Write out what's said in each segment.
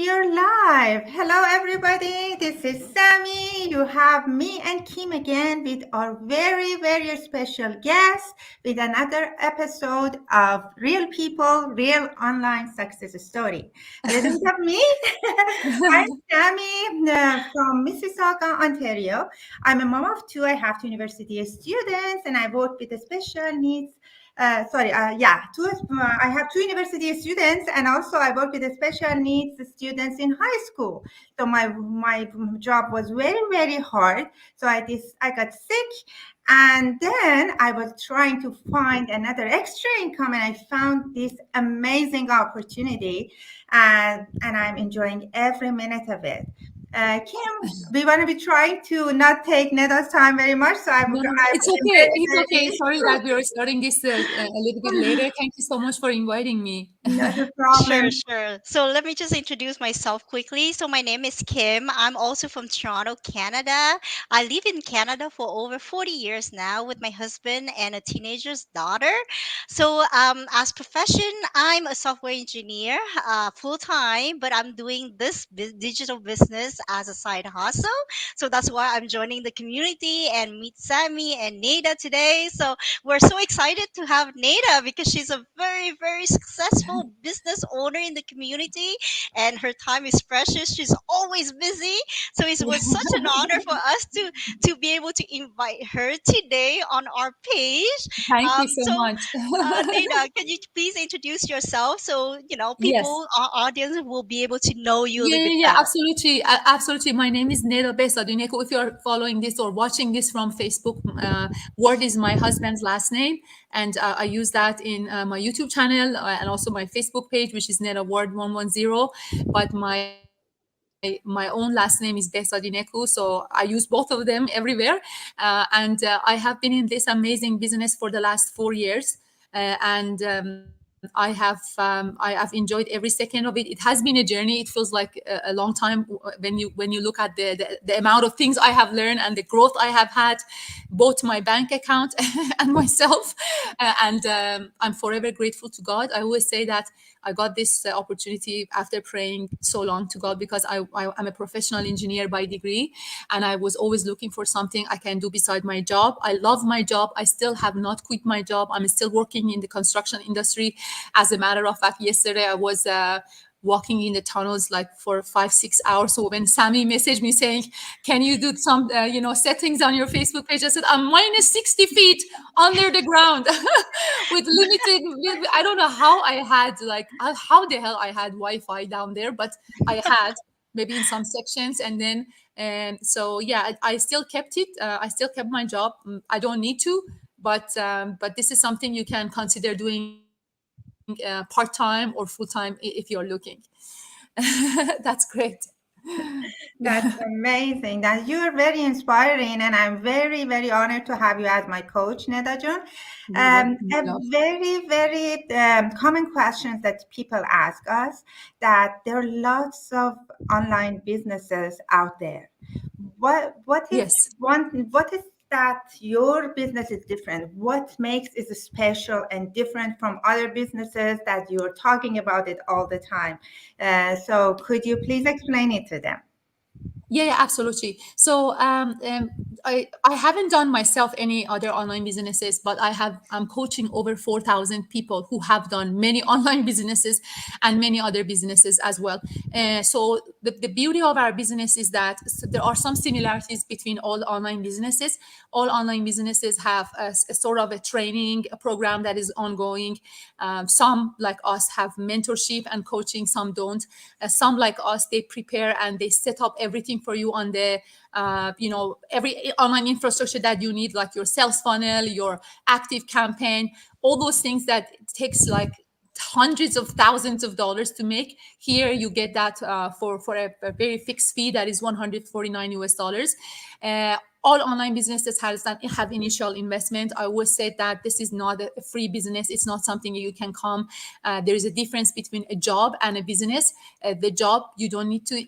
you're live. Hello, everybody. This is Sammy. You have me and Kim again with our very special guest with another episode of Real People, Real Online Success Story. A little bit of me. I'm Sammy from Mississauga, Ontario. I'm a mom of two. I have two university students and I work with the special needs I have two university students, and also I work with the special needs students in high school. So my job was very hard. So I got sick, and then I was trying to find another extra income, and I found this amazing opportunity, and I'm enjoying every minute of it. Kim, we want to be trying to not take Neda's time very much, so No, it's okay. It's okay. Sorry that we are starting this a little bit later. Thank you so much for inviting me. not a Sure, problem. sure. So let me just introduce myself quickly. So my name is Kim. I'm also from Toronto, Canada. I live in Canada for over 40 years now with my husband and a teenager's daughter. So as profession, I'm a software engineer, full time, but I'm doing this digital business as a side hustle. So that's why I'm joining the community and meet Sammy and Neda today. So we're so excited to have Neda because she's a very successful business owner in the community and her time is precious. She's always busy. So it was such an honor for us to be able to invite her today on our page. Thank you so much. Neda, can you please introduce yourself so Yes. people, our audience, will be able to know you a little bit Yeah, better? absolutely. Absolutely. My name is Neda Besaduneko. If you're following this or watching this from Facebook, Word is my husband's last name. And I use that in my YouTube channel and also my Facebook page, which is Neda Word 110. But my own last name is Besadineku. So I use both of them everywhere. And I have been in this amazing business for the last 4 years. And I have enjoyed every second of it. It has been a journey. It feels like a long time when you look at the amount of things I have learned and the growth I have had, both my bank account and myself. And I'm forever grateful to God. I always say that I got this opportunity after praying so long to God because I'm a professional engineer by degree, and I was always looking for something I can do beside my job. I love my job. I still have not quit my job. I'm still working in the construction industry. As a matter of fact, yesterday I was walking in the tunnels like for 5-6 hours. So when Sammy messaged me saying, "Can you do some settings on your Facebook page?" I said, "I'm minus 60 feet under the ground with limited. I don't know how I had how the hell I had Wi-Fi down there, but I had maybe in some sections, and then." And so, yeah, I still kept it. I still kept my job. I don't need to, but this is something you can consider doing part time or full time if you're looking. That's great. That's amazing. That you are very inspiring, and I'm very honored to have you as my coach, Nedajun. You're welcome, my A love. very common questions that people ask us that there are lots of online businesses out there. What is Yes. what is that your business is different? What makes it special and different from other businesses that you're talking about it all the time? So could you please explain it to them? Yeah, absolutely. So I haven't done myself any other online businesses, but I'm coaching over 4,000 people who have done many online businesses and many other businesses as well. So the beauty of our business is that there are some similarities between all online businesses. All online businesses have a sort of a training program that is ongoing. Some like us have mentorship and coaching, some don't. Some like us, they prepare and they set up everything for you on the every online infrastructure that you need, like your sales funnel, your active campaign, all those things that takes like hundreds of thousands of dollars to make. Here you get that for a very fixed fee that is 149 US dollars. All online businesses have initial investment. I always say that this is not a free business. It's not something you can come. There is a difference between a job and a business. The job, you don't need to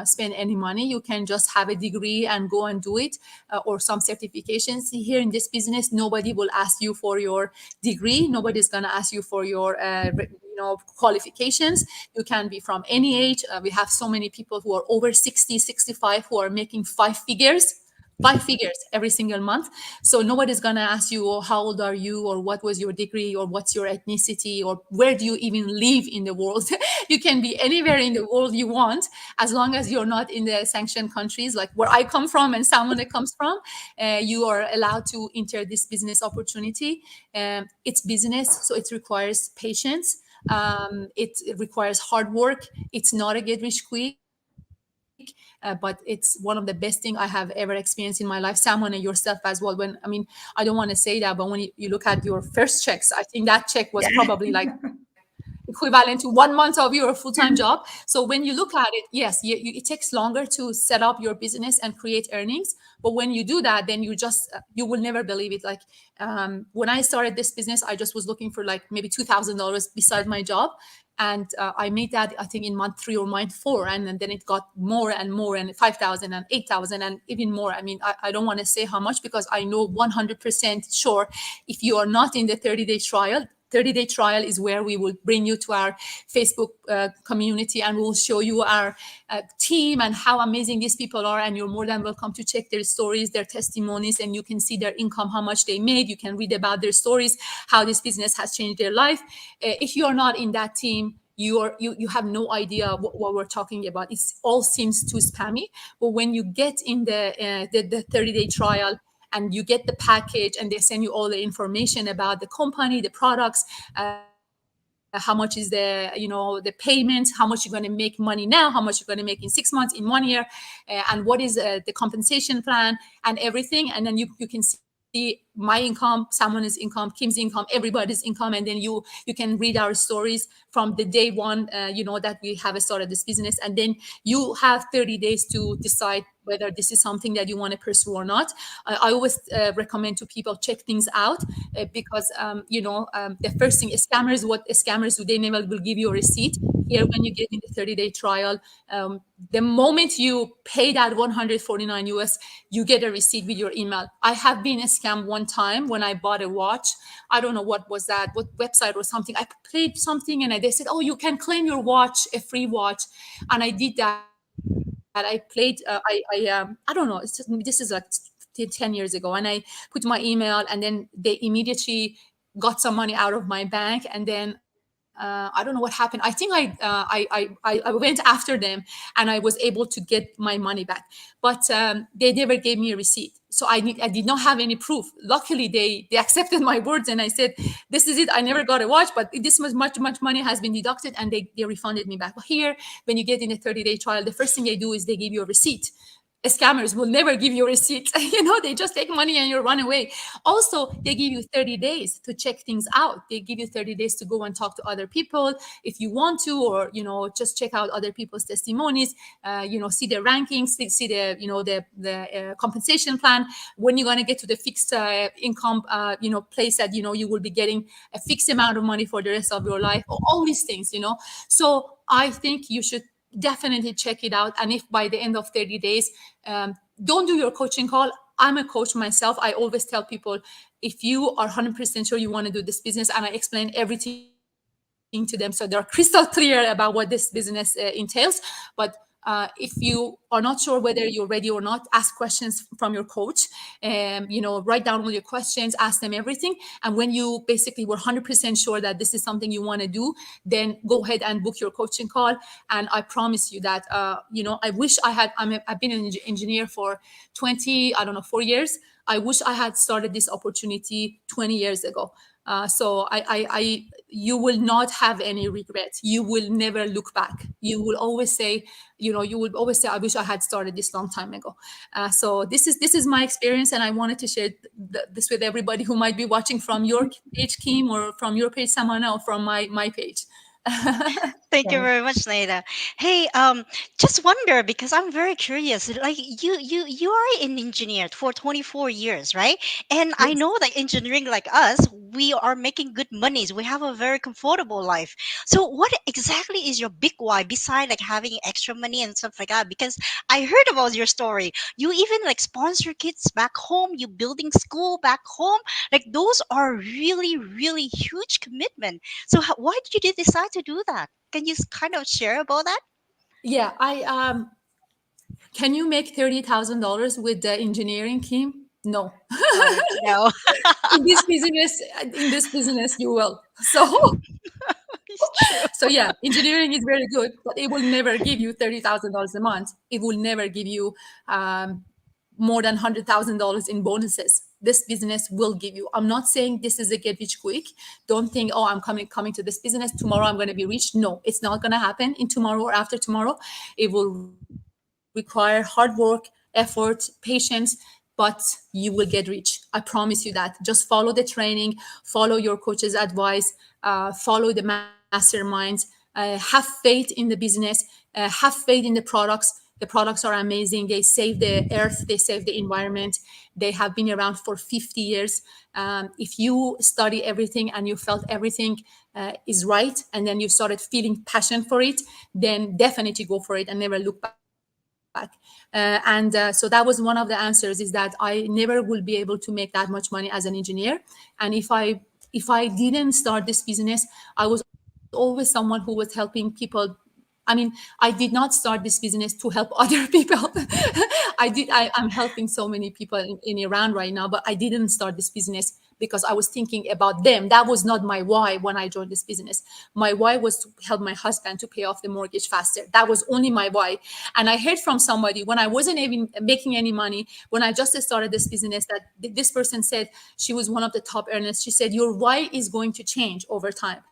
spend any money. You can just have a degree and go and do it, or some certifications. Here in this business, nobody will ask you for your degree. Nobody's going to ask you for your qualifications. You can be from any age. We have so many people who are over 60, 65 who are making five figures every single month. So nobody's going to ask you, oh, how old are you, or what was your degree, or what's your ethnicity, or where do you even live in the world. You can be anywhere in the world you want, as long as you're not in the sanctioned countries like where I come from and someone that comes from. You are allowed to enter this business opportunity. It's business, so it requires patience. It requires hard work. It's not a get rich quick, but it's one of the best thing I have ever experienced in my life. Salmon, and yourself as well. I don't want to say that, but when you look at your first checks, I think that check was Yeah. probably like equivalent to 1 month of your full-time job. So when you look at it, yes, it takes longer to set up your business and create earnings. But when you do that, then you will never believe it. Like when I started this business, I just was looking for like maybe $2,000 besides my job. And I made that, I think, in month 3 or month 4. And then it got more and more, and 5,000 and 8,000 and even more. I mean, I don't want to say how much, because I know 100% sure if you are not in the 30-day trial, 30-day trial is where we will bring you to our Facebook community, and we'll show you our team and how amazing these people are. And you're more than welcome to check their stories, their testimonies, and you can see their income, how much they made. You can read about their stories, how this business has changed their life. If you are not in that team, you have no idea what we're talking about. It all seems too spammy. But when you get in the 30-day trial, and you get the package, and they send you all the information about the company, the products, how much is the payment, how much you're going to make money now, how much you're going to make in 6 months, in 1 year, and what is the compensation plan and everything. And then you can see my income, someone's income, Kim's income, everybody's income. And then you can read our stories from the day one, that we have started this business. And then you have 30 days to decide whether this is something that you want to pursue or not. I always recommend to people, check things out, because the first thing, scammers do, they never will give you a receipt. Here, when you get in the 30-day trial, the moment you pay that 149 US, you get a receipt with your email. I have been scammed one time when I bought a watch. I don't know what was that, what website or something. I paid something, and they said, oh, you can claim your watch, a free watch. And I did that. I played, I don't know, this is like 10 years ago. And I put my email, and then they immediately got some money out of my bank. And then I don't know what happened. I think I went after them, and I was able to get my money back. But they never gave me a receipt. So I did not have any proof. Luckily, they accepted my words, and I said, this is it. I never got a watch, but this much money has been deducted, and they refunded me back. But here, when you get in a 30-day trial, the first thing they do is they give you a receipt. Scammers will never give you a receipt. They just take money and you run away. Also, they give you 30 days to check things out. They give you 30 days to go and talk to other people if you want to, or just check out other people's testimonies, see their rankings, see the compensation plan. When you're going to get to the fixed income place that you will be getting a fixed amount of money for the rest of your life, all these things. So I think you should definitely check it out. And if by the end of 30 days, don't do your coaching call. I'm a coach myself. I always tell people, if you are 100% sure you want to do this business, and I explain everything to them, so they're crystal clear about what this business entails. But if you are not sure whether you're ready or not, ask questions from your coach. Write down all your questions, ask them everything. And when you basically were 100% sure that this is something you want to do, then go ahead and book your coaching call. And I promise you that, I wish I've been an engineer for 20, I don't know, 4 years. I wish I had started this opportunity 20 years ago. So you will not have any regrets. You will never look back. You will always say, I wish I had started this long time ago. So this is my experience, and I wanted to share this with everybody who might be watching from your page, Kim, or from your page, Samana, or from my page. Thank you very much, Neda. Hey, just wonder because I'm very curious. Like you are an engineer for 24 years, right? And I Yes. know that engineering, like us, we are making good monies. We have a very comfortable life. So, what exactly is your big why beside like having extra money and stuff like that? Because I heard about your story. You even like sponsor kids back home. You building school back home. Like those are really, really huge commitment. So, why did you decide to do that? Can you kind of share about that? Yeah, I can you make $30,000 with the engineering team? No. No, In this business you will. So it's true. so yeah, engineering is very good, but it will never give you $30,000 a month. It will never give you um, more than $100,000 in bonuses. This business will give you. I'm not saying this is a get rich quick. Don't think, oh, I'm coming to this business tomorrow. I'm going to be rich. No, it's not going to happen in tomorrow or after tomorrow. It will require hard work, effort, patience, but you will get rich. I promise you that. Just follow the training, follow your coach's advice, follow the masterminds, have faith in the business, have faith in the products. The products are amazing. They save the earth, they save the environment. They have been around for 50 years. If you study everything and you felt everything is right, and then you started feeling passion for it, then definitely go for it and never look back. And so that was one of the answers, is that I never will be able to make that much money as an engineer. And if I didn't start this business, I was always someone who was helping people. I mean, I did not start this business to help other people. I'm helping so many people in Iran right now, but I didn't start this business because I was thinking about them. That was not my why when I joined this business. My why was to help my husband to pay off the mortgage faster. That was only my why. And I heard from somebody when I wasn't even making any money, when I just started this business, that this person said, she was one of the top earners. She said, your why is going to change over time.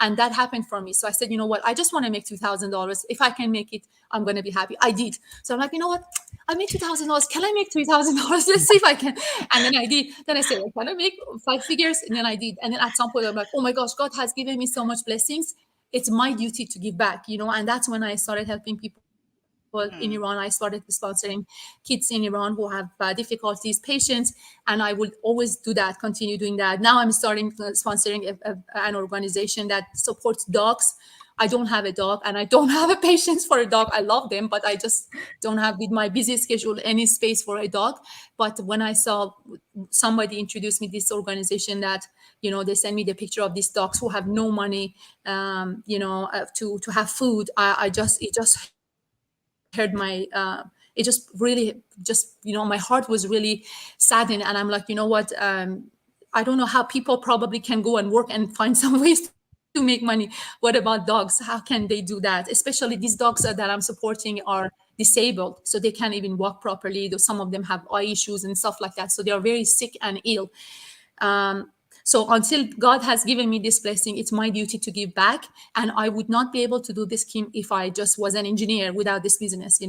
And that happened for me. So I said, you know what? I just want to make $2,000. If I can make it, I'm going to be happy. I did. So I'm like, you know what? I made $2,000. Can I make $3,000? Let's see if I can. And then I did. Then I said, can I make five figures? And then I did. And then at some point, I'm like, oh my gosh, God has given me so much blessings. It's my duty to give back. And that's when I started helping people in Iran. I started sponsoring kids in Iran who have difficulties, patients, and I will always do that, continue doing that. Now I'm starting sponsoring an organization that supports dogs. I don't have a dog and I don't have a patience for a dog. I love them, but I just don't have, with my busy schedule, any space for a dog. But when I saw somebody introduce me this organization, that they send me the picture of these dogs who have no money, to have food, I just it just heard my it just really, my heart was really saddened. And I'm like, I don't know how people probably can go and work and find some ways to make money. What about dogs? How can they do that? Especially these dogs that I'm supporting are disabled, so they can't even walk properly. Though some of them have eye issues and stuff like that, so they are very sick and ill. um, so until God has given me this blessing, it's my duty to give back. And I would not be able to do this, Kim, if I just was an engineer without this business.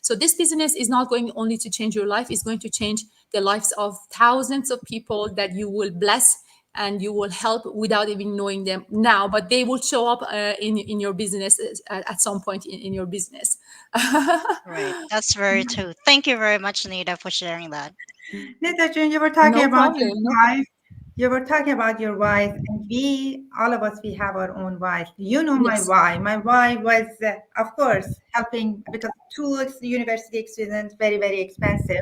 So this business is not going only to change your life, it's going to change the lives of thousands of people that you will bless and you will help without even knowing them now, but they will show up in your business at some point in your business. Right. That's very true. Thank you very much, Nida, for sharing that. Neda, you were No talking about problem. your No. wife. You were talking about your wife, and all of us, we have our own wife. You know my Yes. why. My why was, of course, helping because two university students, very, very expensive,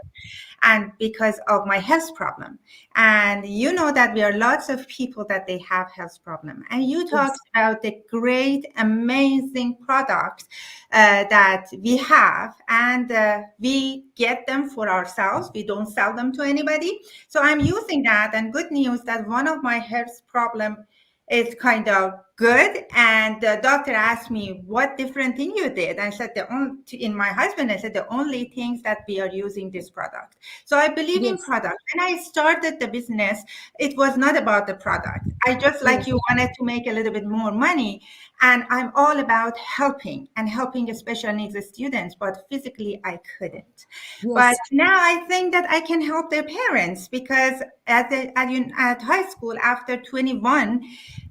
and because of my health problem. And you know that there are lots of people that they have health problem. And you talked Yes. about the great, amazing products that we have, and we get them for ourselves. We don't sell them to anybody. So I'm using that, and good news that one of my health problem is kind of good. And the doctor asked me what different thing you did. I said in my husband, I said the only things that we are using this product. So I believe in Yes. product. When I started the business, it was not about the product. I just, like Yes. you, wanted to make a little bit more money. And I'm all about helping and helping special needs students, but physically I couldn't. But Yes. now I think that I can help their parents because at high school, after 21,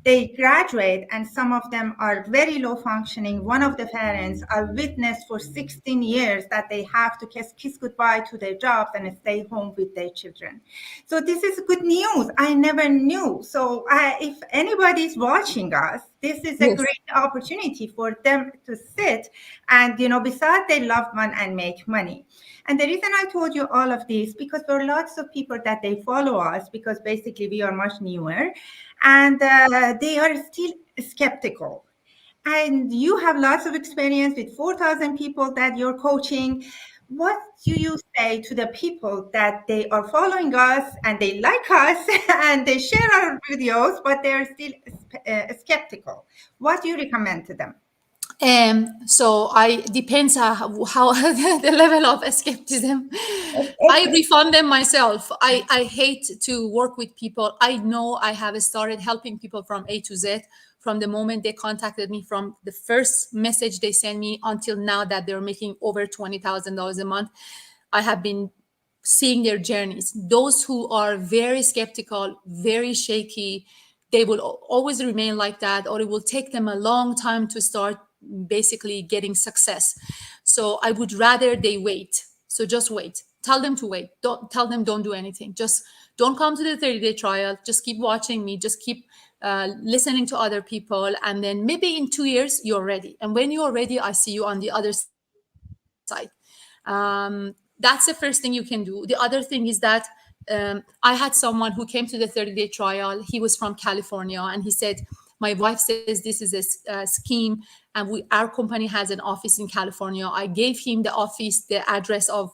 They graduate, and some of them are very low functioning. One of the parents I witnessed for 16 years that they have to kiss goodbye to their jobs and stay home with their children. So this is good news. I never knew. So if anybody's watching us, this is a Yes. great opportunity for them to sit and, beside their loved one and make money. And the reason I told you all of this, because there are lots of people that they follow us, because basically we are much newer, and they are still skeptical. And you have lots of experience with 4,000 people that you're coaching. What do you say to the people that they are following us and they like us and they share our videos, but they're still skeptical? What do you recommend to them? So I depends how the level of skepticism. I refund them myself. I hate to work with people. I know I have started helping people from A to Z, from the moment they contacted me, from the first message they sent me until now that they're making over $20,000 a month. I have been seeing their journeys. Those who are very skeptical, very shaky, they will always remain like that, or it will take them a long time to start basically getting success. So I would rather they wait. So just wait. Tell them to wait. Don't tell them don't do anything. Just don't come to the 30-day trial. Just keep watching me. Just keep listening to other people, and then maybe in 2 years you're ready. And when you're ready, I see you on the other side. That's the first thing you can do. The other thing is that I had someone who came to the 30-day trial. He was from California, and he said, my wife says this is a scheme, and our company has an office in California. I gave him the address of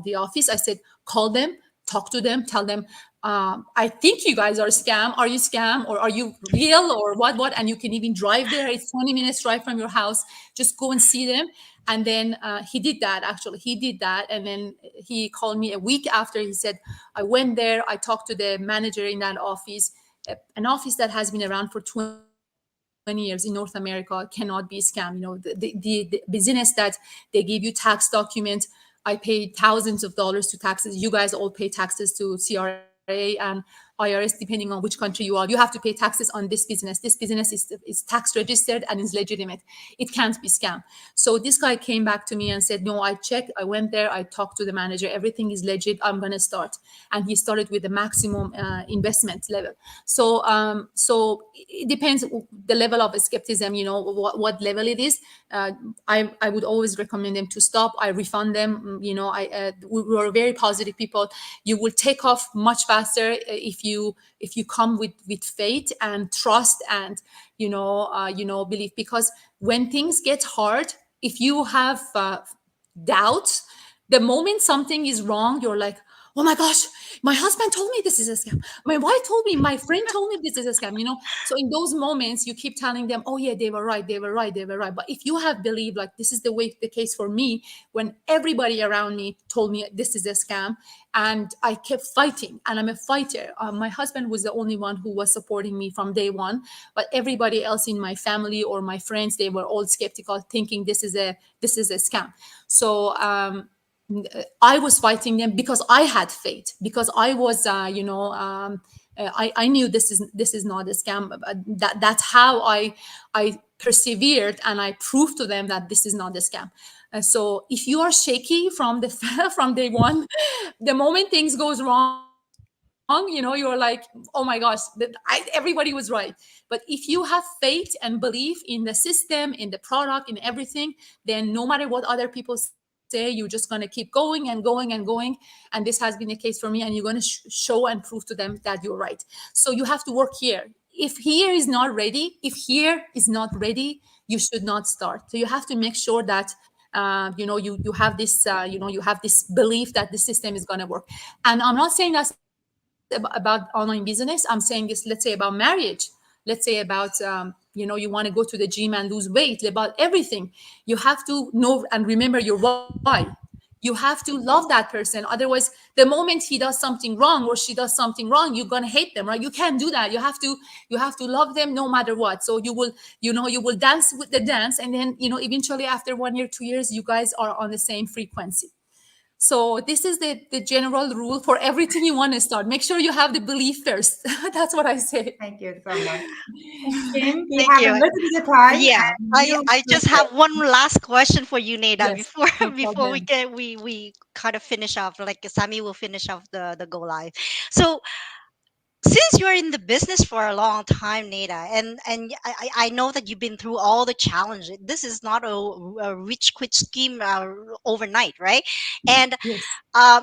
the office. I said, call them, talk to them, tell them, I think you guys are a scam. Are you scam, or are you real, or what? And you can even drive there. It's 20 minutes drive from your house. Just go and see them. And then he did that. Actually, he did that. And then he called me a week after. He said, I went there. I talked to the manager in that office, an office that has been around for 20 years in North America, cannot be a scam. The business that they give you tax documents. I paid thousands of dollars to taxes. You guys all pay taxes to CRA and IRS, depending on which country you are. You have to pay taxes on this business. This business is tax registered and is legitimate. It can't be scam. So this guy came back to me and said, no, I checked. I went there. I talked to the manager. Everything is legit. I'm going to start. And he started with the maximum investment level. So it depends the level of skepticism, what level it is. I would always recommend them to stop. I refund them. We were very positive people. You will take off much faster if you come with faith and trust and belief. Because when things get hard, if you have doubt, the moment something is wrong, you're like, oh my gosh, my husband told me this is a scam. My wife told me, my friend told me this is a scam. So in those moments, you keep telling them, oh yeah, they were right, they were right, they were right. But if you have believed, like this is the case for me, when everybody around me told me this is a scam, and I kept fighting, and I'm a fighter. My husband was the only one who was supporting me from day one, but everybody else in my family or my friends, they were all skeptical, thinking this is a scam. So I was fighting them because I had faith, because I was, I knew this is not a scam. That's how I persevered, and I proved to them that this is not a scam. So if you are shaky from the from day one, the moment things goes wrong, you're like, oh my gosh, everybody was right. But if you have faith and belief in the system, in the product, in everything, then no matter what other people say, you're just going to keep going and going and going. And this has been the case for me, and you're going to show and prove to them that you're right. So you have to work here. If here is not ready, you should not start. So you have to make sure that you have this you have this belief that the system is going to work. And I'm not saying that's about online business. I'm saying this, let's say, about marriage. Let's say about you want to go to the gym and lose weight, about everything. You have to know and remember your why. You have to love that person. Otherwise, the moment he does something wrong or she does something wrong, you're going to hate them, right? You can't do that. You have to love them no matter what. So you will dance with the dance, and then eventually after 1 year, 2 years, you guys are on the same frequency. So this is the general rule for everything you want to start. Make sure you have the belief first. That's what I say. Thank you so much. Kim, we Thank have a you. little bit of time Yeah, and I you I should just have one last question for you, Neda, Yes, before no before we problem. can we kind of finish off. Like Sammy will finish off the go live. So since you're in the business for a long time, Neda, and I know that you've been through all the challenges. This is not a rich quit scheme overnight, right? And Yes,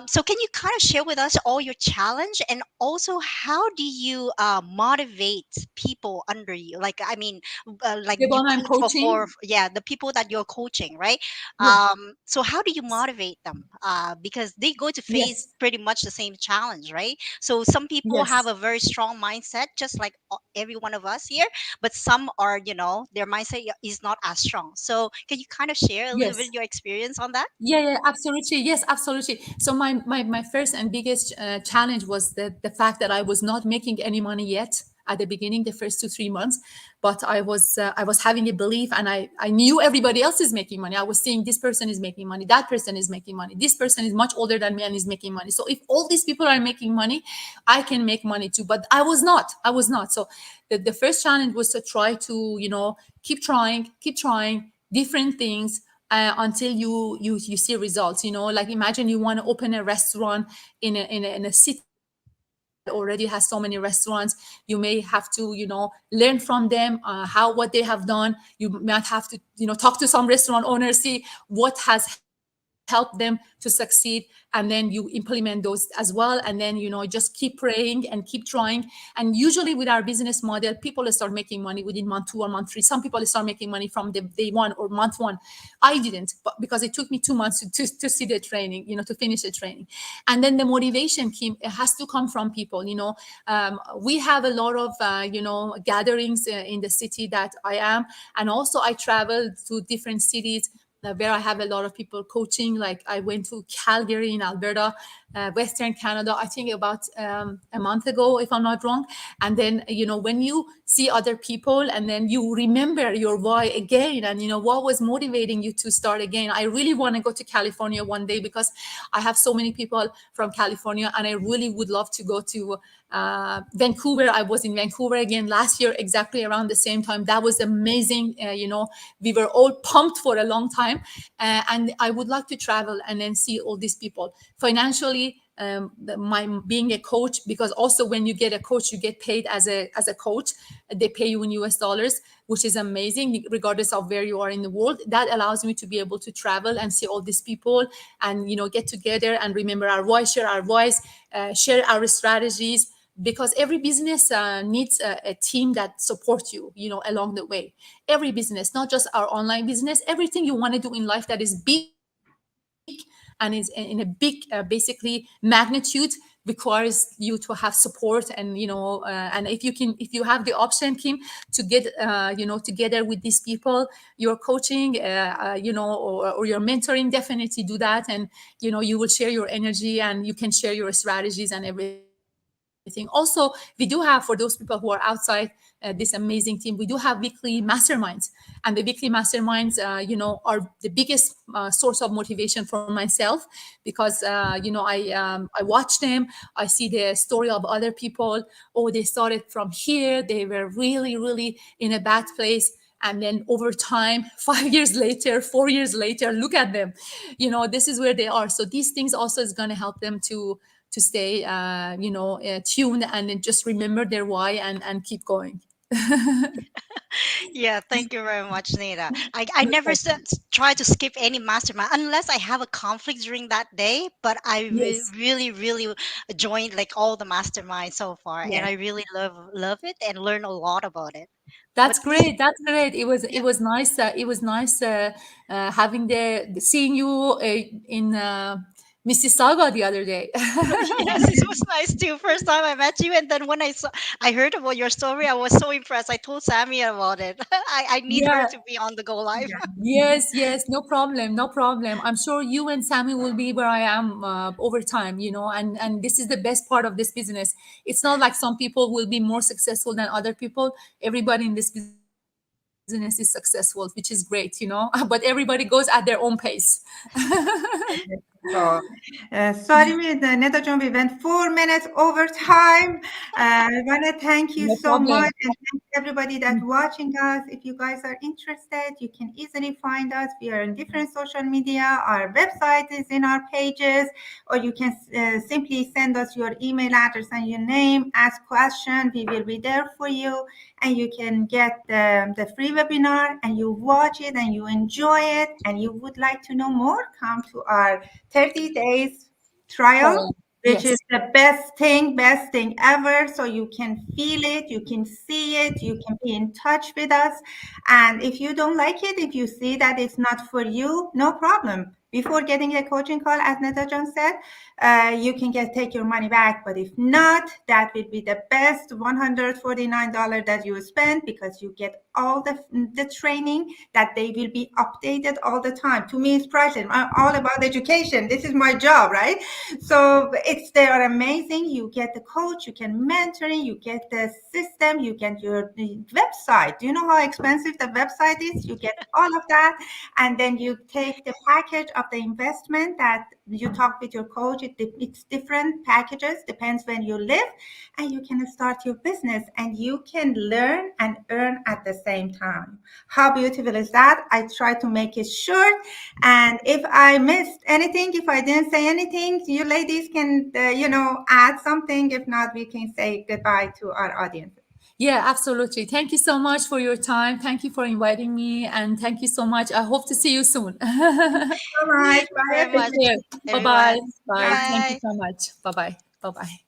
so can you kind of share with us all your challenge, and also how do you motivate people under you? Like, I mean, like the you one I'm coach for coaching. yeah, the people that you're coaching, right? Yes, So how do you motivate them? Because they go to face yes, pretty much the same challenge, right? So some people have yes, a very strong mindset, just like every one of us here, but some are, their mindset is not as strong. So can you kind of share a little bit yes. your experience on that? Yeah, yeah, absolutely. Yes, absolutely. So my first and biggest challenge was the fact that I was not making any money yet at the beginning, the first 2 3 months. But I was having a belief, and I knew everybody else is making money. I was seeing this person is making money, that person is making money, this person is much older than me and is making money. So if all these people are making money, I can make money too. But I was not. I was not. So the first challenge was to try to keep trying different things until you see results. Like imagine you want to open a restaurant in a city that already has so many restaurants. You may have to learn from them, how what they have done. You might have to talk to some restaurant owners, see what has helped them to succeed, and then you implement those as well. And then just keep praying and keep trying. And usually with our business model, people start making money within month 2 or month 3. Some people start making money from the day one or month one. I didn't, but because it took me 2 months to see the training, to finish the training. And then the motivation came, it has to come from people. We have a lot of gatherings in the city that I am. And also I travel to different cities where I have a lot of people coaching. Like I went to Calgary in Alberta, Western Canada, I think about a month ago, if I'm not wrong. And then, when you see other people and then you remember your why again, and what was motivating you to start again. I really want to go to California one day because I have so many people from California, and I really would love to go to Vancouver. I was in Vancouver again last year, exactly around the same time. That was amazing. We were all pumped for a long time, and I would like to travel and then see all these people. Financially, my being a coach, because also when you get a coach, you get paid as a coach. They pay you in US dollars, which is amazing, regardless of where you are in the world. That allows me to be able to travel and see all these people, and get together and remember our voice, share our voice, share our strategies, because every business needs a team that supports you, along the way. Every business, not just our online business, everything you want to do in life that is big and is in a big basically magnitude, requires you to have support. And if you have the option, Kim, to get together with these people you're coaching, or you're mentoring, definitely do that. And you will share your energy, and you can share your strategies and everything. Also, we do have, for those people who are outside this amazing team, we do have weekly masterminds. And the weekly masterminds, are the biggest source of motivation for myself, because I watch them. I see the story of other people. Oh, they started from here, they were really, really in a bad place, and then over time, 5 years later, 4 years later, look at them. This is where they are. So these things also is going to help them to stay tuned, and then just remember their why, and keep going. Yeah, thank you very much, Neda. I never try to skip any mastermind unless I have a conflict during that day. But I Yes, really, really joined like all the masterminds so far, and yes. I really love it and learn a lot about it. But That's great. That's great. It was nice. Having seeing you in Mississauga the other day. yes, it was nice too. First time I met you, and then when I heard about your story, I was so impressed. I told Sammy about it. I need her Yeah. to be on the go live. yeah. Yes. Yes. No problem. No problem. I'm sure you and Sammy will be where I am over time. And this is the best part of this business. It's not like some people will be more successful than other people. Everybody in this business is successful, which is great. But everybody goes at their own pace. So, sorry, Neda John, we went 4 minutes over time. I want to thank you No so problem. much and thank everybody that's watching us. If you guys are interested, you can easily find us. We are on different social media. Our website is in our pages, or you can simply send us your email address and your name, ask question. We will be there for you, and you can get the free webinar and you watch it and you enjoy it and you would like to know more, come to our 30 days trial, So, which is yes. the best thing ever. So you can feel it, you can see it, you can be in touch with us. And if you don't like it, if you see that it's not for you, no problem. Before getting a coaching call, as Neta John said, you can take your money back. But if not, that will be the best $149 that you spend, because you get all the training that they will be updated all the time. To me, it's priceless. I'm all about education. This is my job, right? So they are amazing. You get the coach, you can mentoring, you get the system, you get your website. Do you know how expensive the website is? You get all of that, and then you take the package of the investment that you talk with your coach. It's different packages, depends when you live, and you can start your business and you can learn and earn at the same time. How beautiful is that? I try to make it short, and if I missed anything, if I didn't say anything, you ladies can add something. If not, we can say goodbye to our audience. Yeah, absolutely. Thank you so much for your time. Thank you for inviting me. And thank you so much. I hope to see you soon. So much. Thank you Bye, very Take much, everybody. care. Bye bye. everyone. Bye. Bye. Thank you Bye. so much. Bye bye. Bye bye.